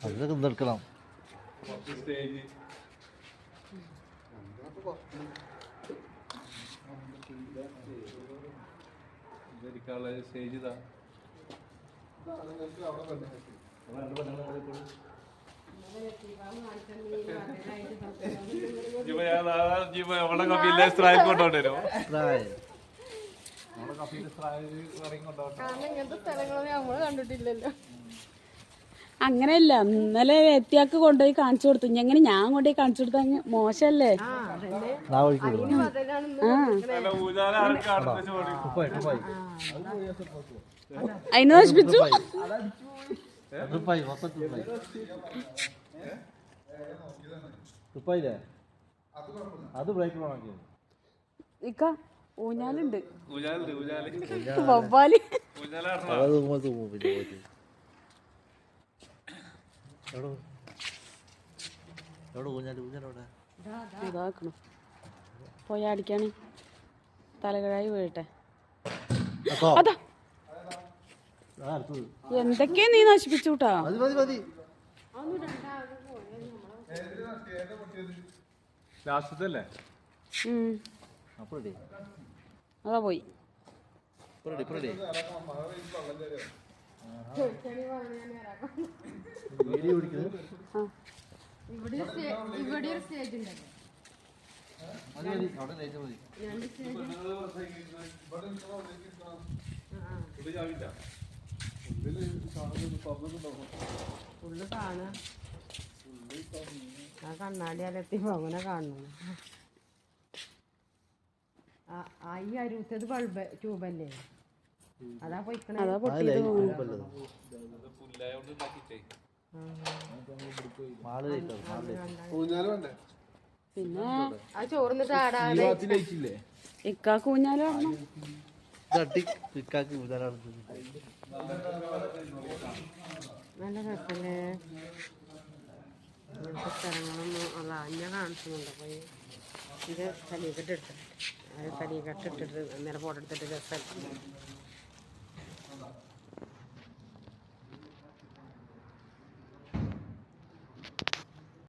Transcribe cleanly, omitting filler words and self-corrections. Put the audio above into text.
അതൊക്കെ നിർക്കണം. സ്റ്റേജ് ഇതാ അങ്ങനെയല്ല, ഇന്നലെ എത്തിയാക്ക് കൊണ്ടുപോയി കാണിച്ചു കൊടുത്തു. എങ്ങനെ ഞാൻ കൊണ്ടുപോയി കാണിച്ചു കൊടുത്ത മോശല്ലേ? അതിന് നശിപ്പിച്ചു. ഇക്ക ഊഞ്ഞാലുണ്ട്, വവ്വാല്. ഇതാക്കണം, പോയി അടിക്കാണ്. തലകഴായി വീഴട്ടെ. അതാ എന്തൊക്കെയാ നീ നശിപ്പിച്ചു കൂട്ടാ. അതാ പോയി. ഇവിടെ ഒരു സ്റ്റേജ് ഉണ്ടല്ലോ. ഫുള്ള് കാണാ. ആ കണ്ണാടിയാലെത്തി അങ്ങനെ കാണുന്നു. ഈ അരുത്തത് ബൾബ് ട്യൂബല്ലേ, അതാ പോയിക്കണേ. പിന്നെ ആ ചോറിന്നിട്ട് ആടാതെ ഇക്കാക്ക് ഊഞ്ഞാല് കാണണം. നല്ല രസല്ലേ ഇങ്ങനത്തെ സ്ഥലങ്ങളൊന്നും. അതാ ഞാൻ കാണിക്കുന്നുണ്ട്. പോയി ഇത് തലീക്കെട്ട് എടുത്തിട്ട്, അത് തലീക്കെട്ട് ഇട്ടിട്ട് അന്നേരം ഫോട്ടോ എടുത്തിട്ട് രസം